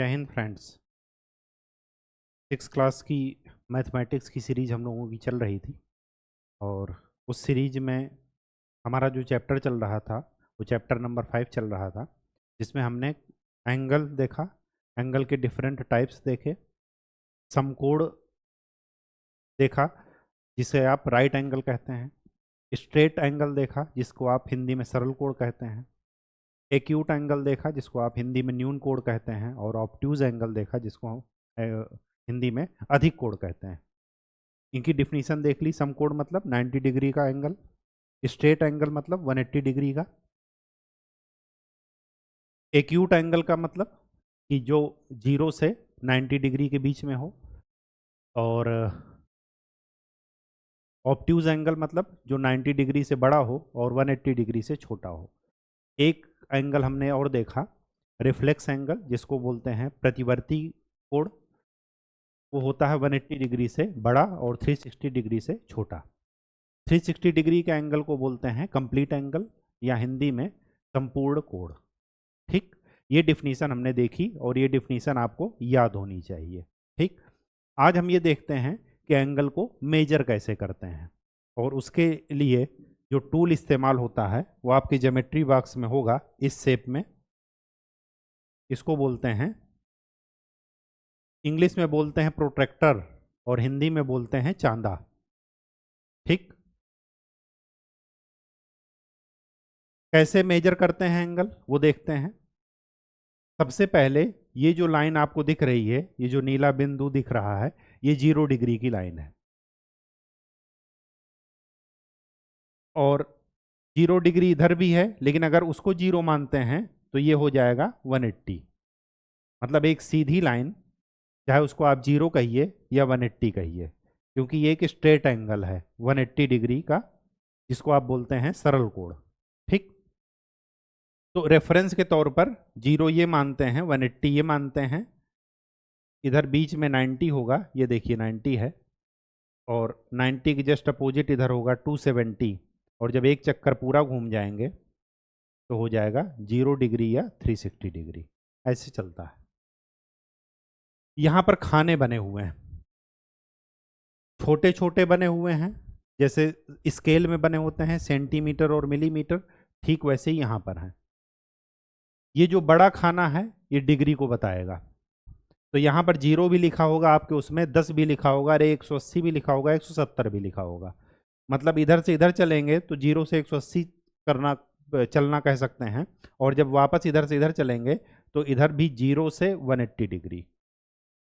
जय Hind friends. 6 class की mathematics की सीरीज हम लोगों की चल रही थी और उस सीरीज में हमारा जो चैप्टर चल रहा था वो चैप्टर नंबर 5 चल रहा था, जिसमें हमने एंगल देखा, एंगल के डिफरेंट टाइप्स देखे, समकोण देखा जिसे आप राइट एंगल कहते हैं, स्ट्रेट एंगल देखा जिसको आप हिंदी में सरल कोण कहते हैं, एक्यूट एंगल देखा जिसको आप हिंदी में न्यून कोण कहते हैं, और ऑब्ट्यूज एंगल देखा जिसको हिंदी में अधिक कोण कहते हैं। इनकी डिफिनीशन देख ली। समकोण मतलब 90 डिग्री का एंगल, स्ट्रेट एंगल मतलब 180 डिग्री का, एक्यूट एंगल का मतलब कि जो 0 से 90 डिग्री के बीच में हो, और ऑब्ट्यूज एंगल मतलब जो 90 डिग्री से बड़ा हो और 180 डिग्री से छोटा हो। एक एंगल हमने और देखा, रिफ्लेक्स एंगल, जिसको बोलते हैं प्रतिवर्ती कोण। वो होता है 180 डिग्री से बड़ा और 360 डिग्री से छोटा। 360 डिग्री के एंगल को बोलते हैं कंप्लीट एंगल या हिंदी में संपूर्ण कोण। ठीक, ये डिफिनीशन हमने देखी और ये डिफिनीशन आपको याद होनी चाहिए। ठीक, आज हम ये देखते हैं कि एंगल को मेजर कैसे करते हैं, और उसके लिए जो टूल इस्तेमाल होता है वो आपके ज्योमेट्री बॉक्स में होगा, इस शेप में। इसको बोलते हैं, इंग्लिश में बोलते हैं प्रोट्रैक्टर और हिंदी में बोलते हैं चांदा। ठीक, कैसे मेजर करते हैं एंगल वो देखते हैं। सबसे पहले ये जो लाइन आपको दिख रही है, ये जो नीला बिंदु दिख रहा है, ये 0 डिग्री की लाइन है, और 0 डिग्री इधर भी है, लेकिन अगर उसको 0 मानते हैं तो ये हो जाएगा 180। मतलब एक सीधी लाइन, चाहे उसको आप 0 कहिए या 180 कहिए, क्योंकि ये एक स्ट्रेट एंगल है 180 डिग्री का, जिसको आप बोलते हैं सरल कोण। ठीक, तो रेफरेंस के तौर पर 0 ये मानते हैं, 180 ये मानते हैं, इधर बीच में 90 होगा, ये देखिए 90 है, और 90 की जस्ट अपोजिट इधर होगा 270, और जब एक चक्कर पूरा घूम जाएंगे तो हो जाएगा 0 डिग्री या 360 डिग्री। ऐसे चलता है। यहाँ पर खाने बने हुए हैं, छोटे छोटे बने हुए हैं, जैसे स्केल में बने होते हैं सेंटीमीटर और मिलीमीटर, ठीक वैसे ही यहाँ पर है। ये जो बड़ा खाना है ये डिग्री को बताएगा, तो यहाँ पर 0 भी लिखा होगा आपके, उसमें 10 भी लिखा होगा, अरे 180 भी लिखा होगा, 170 भी लिखा होगा। मतलब इधर से इधर चलेंगे तो 0 से 180 करना चलना कह सकते हैं, और जब वापस इधर से इधर चलेंगे तो इधर भी 0 से 180 डिग्री।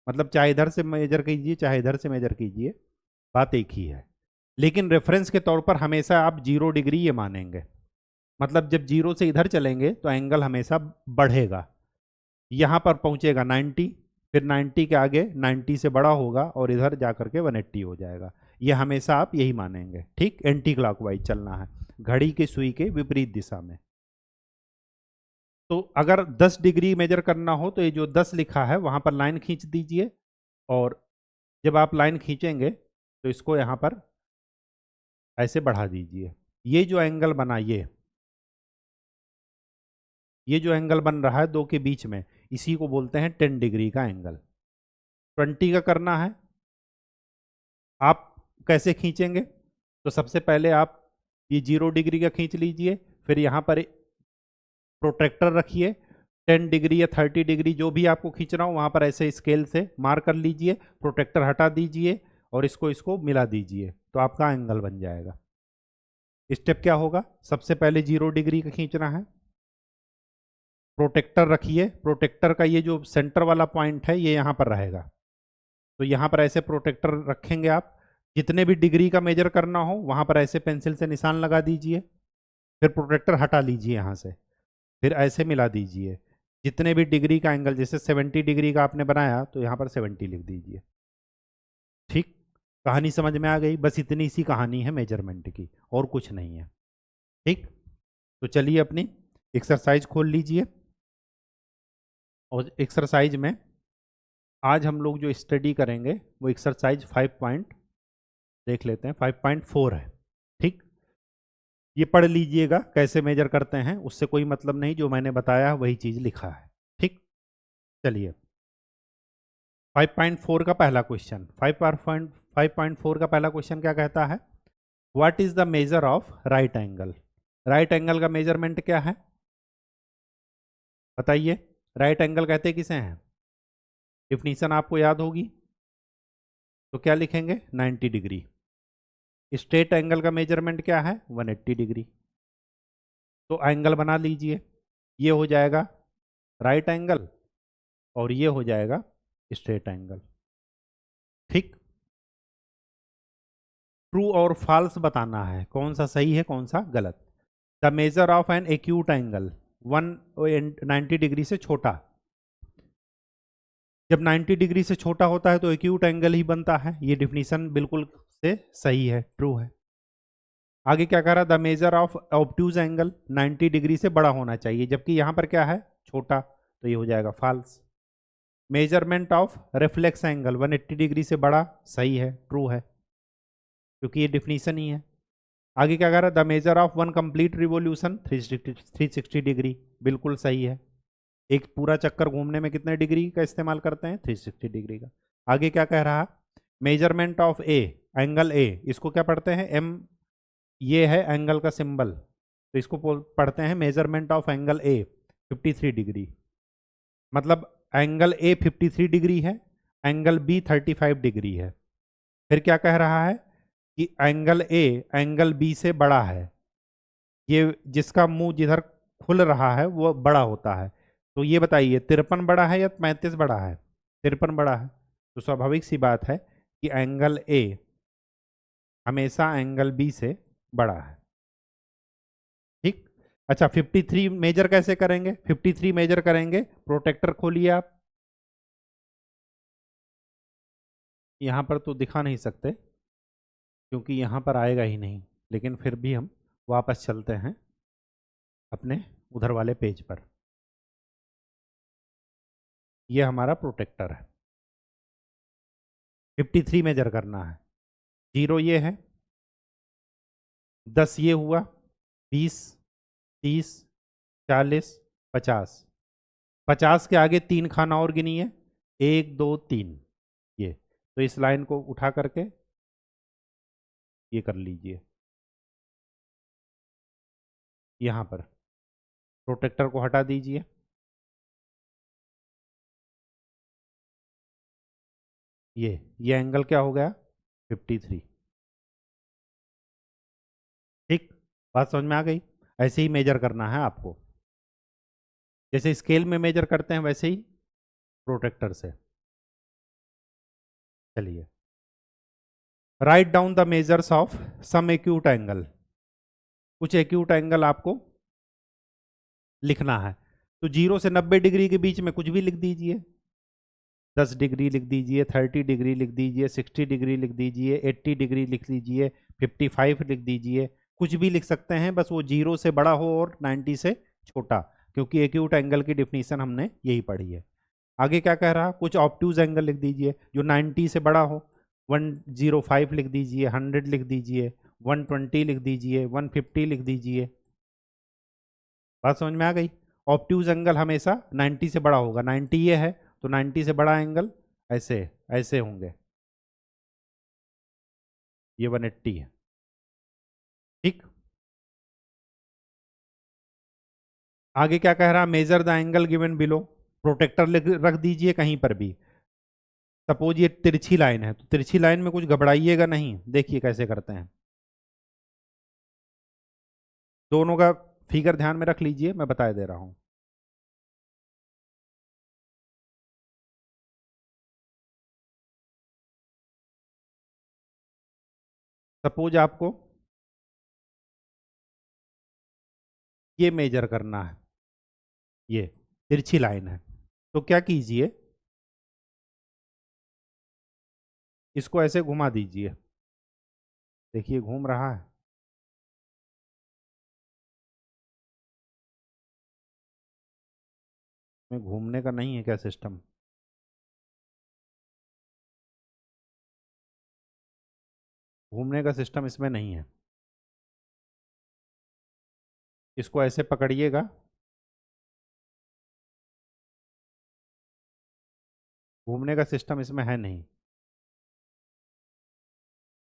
मतलब चाहे इधर से मेजर कीजिए चाहे इधर से मेजर कीजिए, बात एक ही है। लेकिन रेफरेंस के तौर पर हमेशा आप 0 डिग्री ये मानेंगे। मतलब जब 0 से इधर चलेंगे तो एंगल हमेशा बढ़ेगा, यहाँ पर पहुंचेगा 90, फिर 90 के आगे 90 से बड़ा होगा और इधर जाकर के 180 हो जाएगा। ये हमेशा आप यही मानेंगे। ठीक, एंटी क्लॉकवाइज चलना है, घड़ी के सुई के विपरीत दिशा में। तो अगर 10 डिग्री मेजर करना हो तो ये जो 10 लिखा है वहां पर लाइन खींच दीजिए, और जब आप लाइन खींचेंगे तो इसको यहाँ पर ऐसे बढ़ा दीजिए। ये जो एंगल बना, ये जो एंगल बन रहा है दो के बीच में, इसी को बोलते हैं 10 डिग्री का एंगल। 20 का करना है, आप कैसे खींचेंगे? तो सबसे पहले आप ये 0 डिग्री का खींच लीजिए, फिर यहाँ पर प्रोट्रैक्टर रखिए, 10 डिग्री या 30 डिग्री जो भी आपको खींचना हो वहाँ पर ऐसे स्केल से मार कर लीजिए, प्रोट्रैक्टर हटा दीजिए और इसको इसको मिला दीजिए, तो आपका एंगल बन जाएगा। स्टेप क्या होगा? सबसे पहले 0 डिग्री का खींचना है, प्रोटेक्टर रखिए, प्रोटेक्टर का ये जो सेंटर वाला पॉइंट है ये यहाँ पर रहेगा, तो यहाँ पर ऐसे प्रोटेक्टर रखेंगे आप। जितने भी डिग्री का मेजर करना हो वहाँ पर ऐसे पेंसिल से निशान लगा दीजिए, फिर प्रोटेक्टर हटा लीजिए यहाँ से, फिर ऐसे मिला दीजिए। जितने भी डिग्री का एंगल, जैसे 70 डिग्री का आपने बनाया तो यहाँ पर 70 लिख दीजिए। ठीक, कहानी समझ में आ गई? बस इतनी सी कहानी है मेजरमेंट की, और कुछ नहीं है। ठीक, तो चलिए अपनी एक्सरसाइज खोल लीजिए, और एक्सरसाइज में आज हम लोग जो स्टडी करेंगे वो एक्सरसाइज 5 पॉइंट देख लेते हैं, 5.4 है। ठीक, ये पढ़ लीजिएगा कैसे मेजर करते हैं, उससे कोई मतलब नहीं, जो मैंने बताया वही चीज़ लिखा है। ठीक, चलिए 5.4 का पहला क्वेश्चन, 5.4 का पहला क्वेश्चन क्या कहता है? What is the measure of right angle? Right angle का मेजरमेंट क्या है बताइए? राइट एंगल कहते किसे हैं? डिफिनीशन आपको याद होगी, तो क्या लिखेंगे? 90 डिग्री। स्ट्रेट एंगल का मेजरमेंट क्या है? 180 डिग्री। तो एंगल बना लीजिए, ये हो जाएगा राइट एंगल और ये हो जाएगा स्ट्रेट एंगल। ठीक, ट्रू और फॉल्स बताना है, कौन सा सही है कौन सा गलत। The measure of an acute angle 190 degree से छोटा, जब 90 डिग्री से छोटा होता है तो एक्यूट एंगल ही बनता है। ये डिफिनीशन बिल्कुल से सही है, ट्रू है। आगे क्या कह रहा? The measure of obtuse angle 90 degree से बड़ा होना चाहिए, जबकि यहां पर क्या है? छोटा, तो ये हो जाएगा false. Measurement of reflex angle 180 degree से बड़ा, सही है, ट्रू है, क्योंकि ये डिफिनीशन ही है। आगे क्या कह रहा है? The measure of one complete revolution 360 degree, बिल्कुल सही है। एक पूरा चक्कर घूमने में कितने डिग्री का इस्तेमाल करते हैं? 360 डिग्री का। आगे क्या कह रहा? Measurement of A, angle A, इसको क्या पढ़ते हैं? एम, ये है एंगल का सिंबल, तो इसको पढ़ते हैं measurement of angle A 53 degree. मतलब एंगल ए 53 डिग्री है, एंगल बी 35 डिग्री है। फिर क्या कह रहा है कि एंगल ए एंगल बी से बड़ा है। ये जिसका मुंह जिधर खुल रहा है वो बड़ा होता है। तो ये बताइए 53 बड़ा है या 35 बड़ा है? 53 बड़ा है। तो स्वाभाविक सी बात है कि एंगल ए हमेशा एंगल बी से बड़ा है। ठीक, अच्छा 53 मेजर कैसे करेंगे? 53 मेजर करेंगे, प्रोटेक्टर खोलिए आप। यहां पर तो दिखा नहीं सकते क्योंकि यहां पर आएगा ही नहीं, लेकिन फिर भी हम वापस चलते हैं अपने उधर वाले पेज पर। यह हमारा प्रोटेक्टर है, 53 मेजर करना है। 0 ये है, 10 ये हुआ, 20, 30, 40, 50। 50 के आगे 3 खाना और गिनिए, 1 2 3, ये। तो इस लाइन को उठा करके ये कर लीजिए, यहां पर प्रोटेक्टर को हटा दीजिए। ये एंगल क्या हो गया? 53। ठीक, बात समझ में आ गई? ऐसे ही मेजर करना है आपको, जैसे स्केल में मेजर करते हैं वैसे ही प्रोटेक्टर से। चलिए, right down the measures of some acute angle. कुछ एक्यूट एंगल आपको लिखना है, तो 0 से 90 डिग्री के बीच में कुछ भी लिख दीजिए। 10 डिग्री लिख दीजिए, 30 डिग्री लिख दीजिए, 60 डिग्री लिख दीजिए, 80 डिग्री लिख लीजिए, 55 लिख दीजिए, कुछ भी लिख सकते हैं, बस वो 0 से बड़ा हो और 90 से छोटा, क्योंकि एक्यूट एंगल की डिफिनीशन हमने यही पढ़ी है। आगे क्या कह रहा? कुछ ऑब्ट्यूज एंगल लिख दीजिए जो 90 से बड़ा हो। 105 लिख दीजिए, 100 लिख दीजिए, 120 लिख दीजिए, 150 लिख दीजिए। बात समझ में आ गई? ऑब्ट्यूज एंगल हमेशा 90 से बड़ा होगा। 90 ये है तो 90 से बड़ा एंगल ऐसे ऐसे होंगे, ये 180 है। ठीक, आगे क्या कह रहा? Measure the angle given below. Protractor रख दीजिए कहीं पर भी। सपोज ये तिरछी लाइन है, तो तिरछी लाइन में कुछ घबराइएगा नहीं, देखिए कैसे करते हैं। दोनों का फिगर ध्यान में रख लीजिए, मैं बता दे रहा हूं। सपोज आपको ये मेजर करना है, ये तिरछी लाइन है, तो क्या कीजिए, इसको ऐसे घुमा दीजिए। देखिए घूम रहा है। में घूमने का नहीं है क्या सिस्टम? घूमने का सिस्टम इसमें नहीं है। इसको ऐसे पकड़िएगा, घूमने का सिस्टम इसमें है नहीं।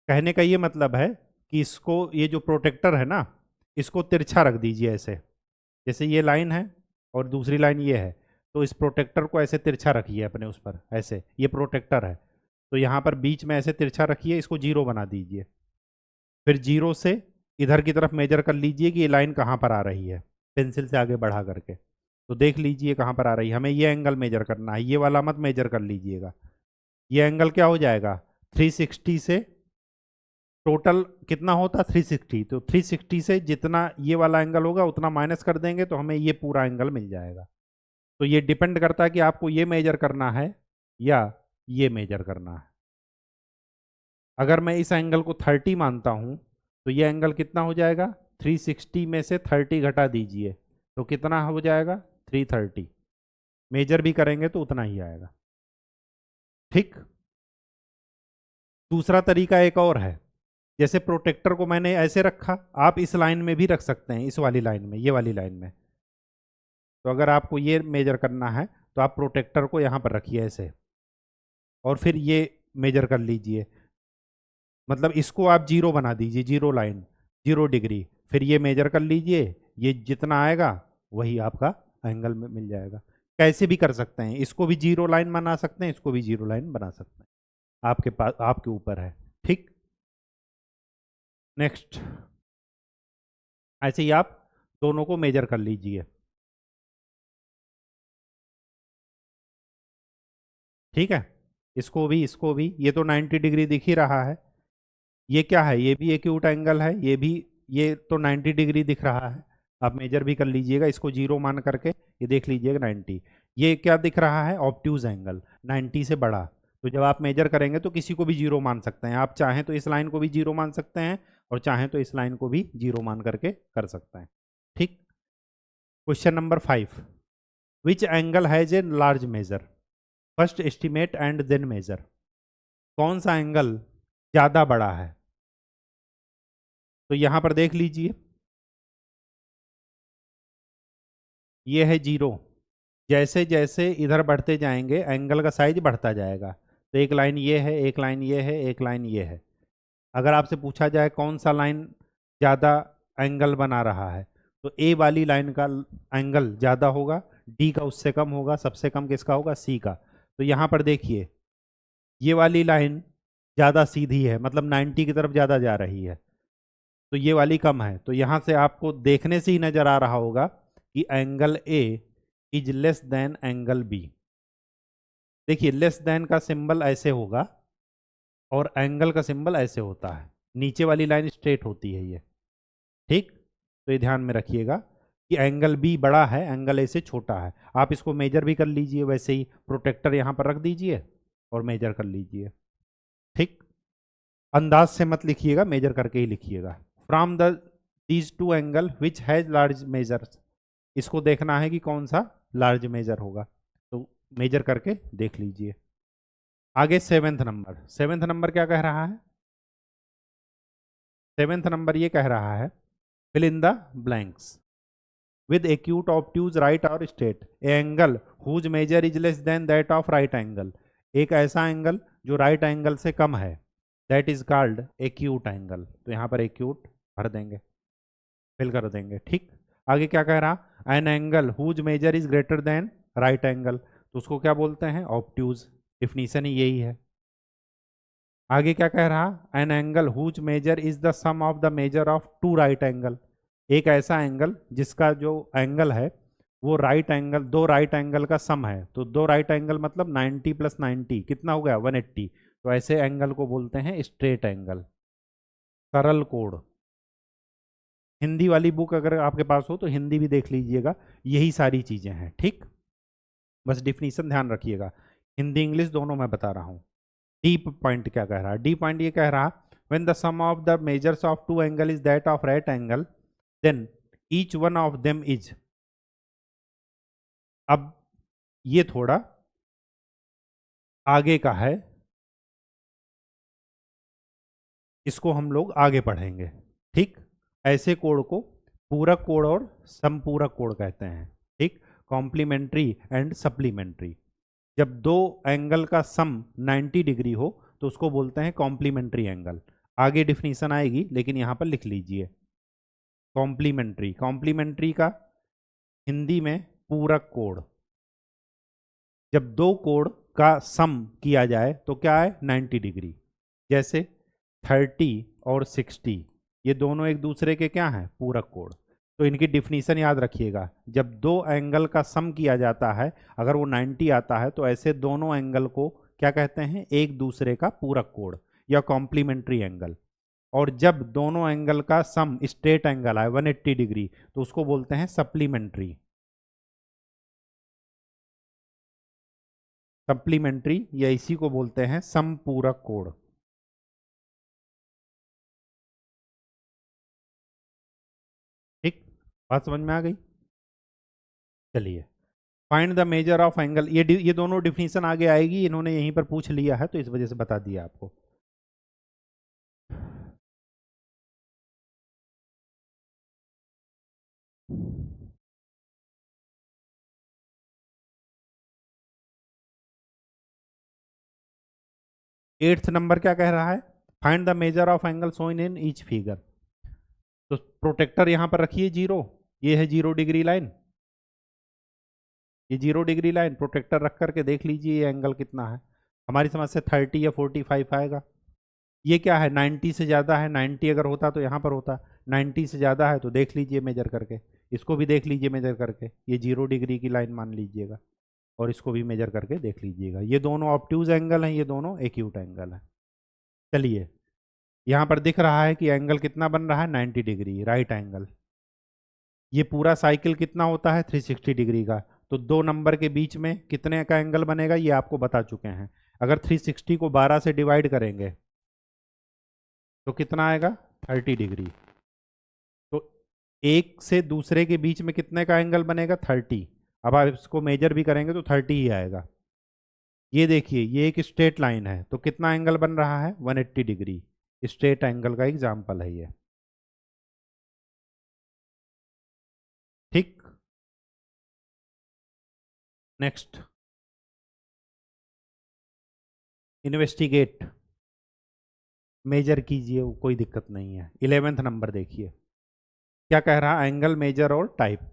कहने का ये मतलब है कि इसको, ये जो प्रोटेक्टर है ना, इसको तिरछा रख दीजिए ऐसे, जैसे ये लाइन है और दूसरी लाइन ये है, तो इस प्रोटेक्टर को ऐसे तिरछा रखिए अपने उस पर, ऐसे ये प्रोटेक्टर है तो यहाँ पर बीच में ऐसे तिरछा रखिए, इसको जीरो बना दीजिए। फिर जीरो से इधर की तरफ मेजर कर लीजिए कि ये लाइन कहाँ पर आ रही है, पेंसिल से आगे बढ़ा करके, तो देख लीजिए कहाँ पर आ रही है। हमें ये एंगल मेजर करना है, ये वाला मत मेजर कर लीजिएगा। ये एंगल क्या हो जाएगा, 360 से टोटल कितना होता 360, तो 360 से जितना ये वाला एंगल होगा उतना माइनस कर देंगे तो हमें ये पूरा एंगल मिल जाएगा। तो ये डिपेंड करता है कि आपको ये मेजर करना है या ये मेजर करना है। अगर मैं इस एंगल को 30 मानता हूं तो ये एंगल कितना हो जाएगा, 360 में से 30 घटा दीजिए तो कितना हो जाएगा, 330। मेजर भी करेंगे तो उतना ही आएगा। ठीक। दूसरा तरीका एक और है, जैसे प्रोटेक्टर को मैंने ऐसे रखा, आप इस लाइन में भी रख सकते हैं, इस वाली लाइन में, ये वाली लाइन में। तो अगर आपको ये मेजर करना है तो आप प्रोटेक्टर को यहाँ पर रखिए ऐसे, और फिर ये मेजर कर लीजिए, मतलब इसको आप जीरो बना दीजिए, जीरो लाइन, 0 डिग्री, फिर ये मेजर कर लीजिए, ये जितना आएगा वही आपका एंगल में मिल जाएगा। कैसे भी कर सकते हैं, इसको भी जीरो लाइन बना सकते हैं, इसको भी जीरो लाइन बना सकते हैं, आपके पास, आपके ऊपर है। ठीक। नेक्स्ट, ऐसे ही आप दोनों को मेजर कर लीजिए। ठीक है, इसको भी, ये तो 90 डिग्री दिख ही रहा है। ये क्या है, ये भी एक्यूट एंगल है, ये भी, ये तो 90 डिग्री दिख रहा है। आप मेजर भी कर लीजिएगा, इसको जीरो मान करके ये देख लीजिएगा 90। ये क्या दिख रहा है, ऑब्ट्यूज एंगल, 90 से बड़ा। तो जब आप मेजर करेंगे तो किसी को भी जीरो मान सकते हैं, आप चाहें तो इस लाइन को भी जीरो मान सकते हैं और चाहें तो इस लाइन को भी जीरो मान करके कर सकते हैं। ठीक। Question number 5, which angle has a large measure, first estimate and then measure. कौन सा एंगल ज़्यादा बड़ा है, तो यहां पर देख लीजिए, ये है जीरो, जैसे जैसे इधर बढ़ते जाएंगे एंगल का साइज बढ़ता जाएगा। तो एक लाइन ये है, एक लाइन ये है, एक लाइन ये है। अगर आपसे पूछा जाए कौन सा लाइन ज़्यादा एंगल बना रहा है, तो ए वाली लाइन का एंगल ज़्यादा होगा, डी का उससे कम होगा, सबसे कम किसका होगा, सी का। तो यहाँ पर देखिए, ये वाली लाइन ज़्यादा सीधी है, मतलब 90 की तरफ ज़्यादा जा रही है, तो ये वाली कम है। तो यहाँ से आपको देखने से ही नज़र आ रहा होगा कि angle A is less than angle B. देखिए, लेस देन का सिंबल ऐसे होगा और एंगल का सिंबल ऐसे होता है, नीचे वाली लाइन स्ट्रेट होती है ये। ठीक। तो ये ध्यान में रखिएगा कि एंगल बी बड़ा है, एंगल ए से छोटा है। आप इसको मेजर भी कर लीजिए, वैसे ही प्रोटेक्टर यहाँ पर रख दीजिए और मेजर कर लीजिए। ठीक। अंदाज से मत लिखिएगा, मेजर करके ही लिखिएगा। From the these two angle which has large measures, इसको देखना है कि कौन सा लार्ज मेजर होगा, तो मेजर करके देख लीजिए। आगे सेवेंथ नंबर, सेवेंथ नंबर क्या कह रहा है, सेवेंथ नंबर ये कह रहा है, fill in the blanks with acute obtuse right or straight a angle whose measure is less than that of right angle। एक ऐसा एंगल जो राइट एंगल से कम है, that is called acute angle. तो यहाँ पर एक्यूट भर देंगे, फिल कर देंगे। ठीक। आगे क्या कह रहा, an angle whose measure is greater than right angle, तो उसको क्या बोलते हैं, ऑब्ट्यूज। डिफिनीशन ही यही है। आगे क्या कह रहा, an angle whose measure is the sum of the measure of two right angle. एक ऐसा एंगल जिसका जो एंगल है वो राइट एंगल, दो राइट एंगल का सम है। तो दो राइट एंगल मतलब 90 + 90 कितना हो गया, 180। तो ऐसे एंगल को बोलते हैं स्ट्रेट एंगल। सरल कोड, हिंदी वाली बुक अगर आपके पास हो तो हिंदी भी देख लीजिएगा, यही सारी चीज़ें हैं। ठीक। बस डिफिनीशन ध्यान रखिएगा, हिंदी इंग्लिश दोनों मैं बता रहा हूँ। डीप पॉइंट क्या कह रहा है, डी पॉइंट ये कह रहा, when the sum of the measures of two angle is that of right angle then each one of them is. अब ये थोड़ा आगे का है, इसको हम लोग आगे पढ़ेंगे। ठीक। ऐसे कोड को पूरक कोड और संपूरक कोड कहते हैं। ठीक। Complementary and supplementary. जब दो एंगल का सम 90 डिग्री हो तो उसको बोलते हैं कॉम्प्लीमेंट्री एंगल। आगे डिफिनीशन आएगी लेकिन यहां पर लिख लीजिए कॉम्प्लीमेंट्री। कॉम्प्लीमेंट्री का हिंदी में पूरक कोण। जब दो कोण का सम किया जाए तो क्या है 90 डिग्री। जैसे 30 और 60 ये दोनों एक दूसरे के क्या हैं पूरक कोण। तो इनकी डिफिनीशन याद रखिएगा। जब दो एंगल का सम किया जाता है अगर वो 90 आता है तो ऐसे दोनों एंगल को क्या कहते हैं एक दूसरे का पूरक कोण या कॉम्प्लीमेंट्री एंगल। और जब दोनों एंगल का सम स्ट्रेट एंगल आए 180 डिग्री तो उसको बोलते हैं सप्लीमेंट्री। सप्लीमेंट्री या इसी को बोलते हैं समपूरक कोण। ठीक, बात समझ में आ गई। चलिए find the measure of angle. ये दोनों डिफिनीशन आगे आएगी, इन्होंने यहीं पर पूछ लिया है तो इस वजह से बता दिया आपको। एट्थ नंबर क्या कह रहा है, find the measure of angle Soin in each figure. तो प्रोटेक्टर यहां पर रखिए जीरो, ये है 0 डिग्री लाइन, ये 0 डिग्री लाइन प्रोटेक्टर रख करके देख लीजिए ये एंगल कितना है। हमारी समझ से 30 या 45 आएगा। ये क्या है 90 से ज़्यादा है, 90 अगर होता तो यहाँ पर होता, 90 से ज़्यादा है तो देख लीजिए मेजर करके, इसको भी देख लीजिए मेजर करके, ये 0 डिग्री की लाइन मान लीजिएगा और इसको भी मेजर करके देख लीजिएगा। ये दोनों ऑब्ट्यूज एंगल हैं, ये दोनों एक्यूट एंगल हैं। चलिए यहाँ पर दिख रहा है कि एंगल कितना बन रहा है 90 डिग्री राइट एंगल। ये पूरा साइकिल कितना होता है 360 डिग्री का। तो दो नंबर के बीच में कितने का एंगल बनेगा ये आपको बता चुके हैं। अगर 360 को 12 से डिवाइड करेंगे तो कितना आएगा 30 डिग्री। तो एक से दूसरे के बीच में कितने का एंगल बनेगा 30। अब आप इसको मेजर भी करेंगे तो 30 ही आएगा। ये देखिए ये एक स्ट्रेट लाइन है तो कितना एंगल बन रहा है 180 डिग्री। स्ट्रेट एंगल का एग्जाम्पल है ये। ठीक, नेक्स्ट इन्वेस्टिगेट, मेजर कीजिए, कोई दिक्कत नहीं है। 11th नंबर देखिए क्या कह रहा है, एंगल मेजर और टाइप।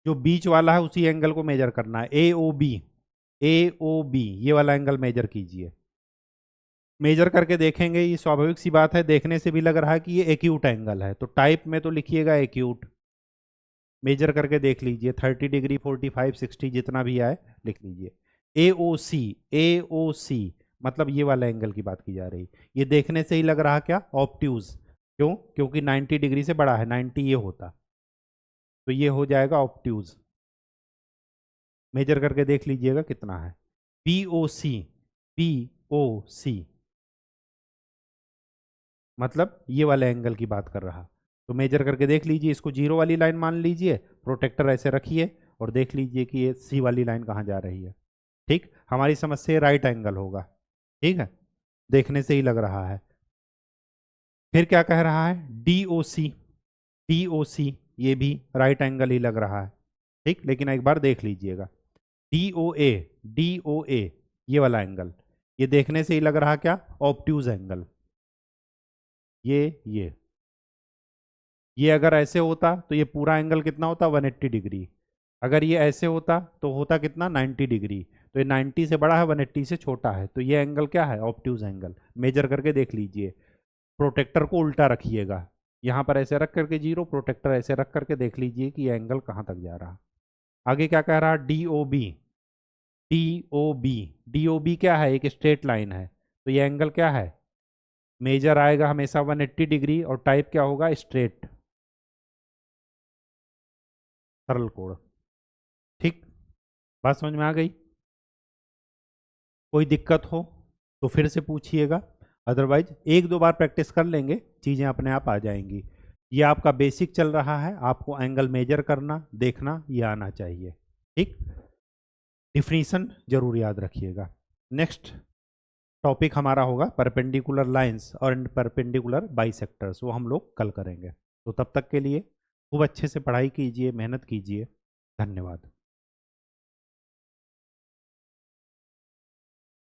जो बीच वाला है उसी एंगल को मेजर करना है, ए ओ बी, ए ओ बी ये वाला एंगल मेजर कीजिए। मेजर करके देखेंगे, ये स्वाभाविक सी बात है, देखने से भी लग रहा है कि ये एक्यूट एंगल है तो टाइप में तो लिखिएगा एक्यूट। मेजर करके देख लीजिए 30 डिग्री 45 60 जितना भी आए लिख लीजिए। ए ओ सी, ए ओ सी मतलब ये वाला एंगल की बात की जा रही। ये देखने से ही लग रहा क्या ऑब्ट्यूज, क्यों, क्योंकि 90 डिग्री से बड़ा है, 90 ये होता तो ये हो जाएगा ऑब्ट्यूज। मेजर करके देख लीजिएगा कितना है। पी ओ सी, पी ओ सी मतलब ये वाले एंगल की बात कर रहा। तो मेजर करके देख लीजिए, इसको 0 वाली लाइन मान लीजिए, प्रोटेक्टर ऐसे रखिए और देख लीजिए कि ये सी वाली लाइन कहाँ जा रही है। ठीक, हमारी समझ से राइट एंगल होगा। ठीक है, देखने से ही लग रहा है। फिर क्या कह रहा है डी ओ सी, डी ओ सी ये भी राइट एंगल ही लग रहा है। ठीक, लेकिन एक बार देख लीजिएगा डी ओ ए, डी ओ ए ये वाला एंगल, ये देखने से ही लग रहा क्या ऑब्ट्यूज एंगल। ये अगर ऐसे होता तो ये पूरा एंगल कितना होता 180 डिग्री। अगर ये ऐसे होता तो होता कितना 90 डिग्री। तो ये 90 से बड़ा है 180 से छोटा है तो ये एंगल क्या है ऑब्ट्यूज एंगल। मेजर करके देख लीजिए, प्रोटेक्टर को उल्टा रखिएगा, यहाँ पर ऐसे रख करके 0, प्रोटेक्टर ऐसे रख करके देख लीजिए कि ये एंगल कहाँ तक जा रहा। आगे क्या कह रहा D O B, D O B, D O B क्या है एक स्ट्रेट लाइन है तो ये एंगल क्या है मेजर आएगा हमेशा 180 डिग्री और टाइप क्या होगा स्ट्रेट, सरल कोण। ठीक, बात समझ में आ गई। कोई दिक्कत हो तो फिर से पूछिएगा, अदरवाइज एक दो बार प्रैक्टिस कर लेंगे चीज़ें अपने आप आ जाएंगी। ये आपका बेसिक चल रहा है, आपको एंगल मेजर करना देखना ये आना चाहिए। ठीक, डिफिनीशन जरूर याद रखिएगा। नेक्स्ट टॉपिक हमारा होगा परपेंडिकुलर लाइंस और परपेंडिकुलर बाइसेक्टर्स, वो हम लोग कल करेंगे। तो तब तक के लिए खूब अच्छे से पढ़ाई कीजिए, मेहनत कीजिए। धन्यवाद।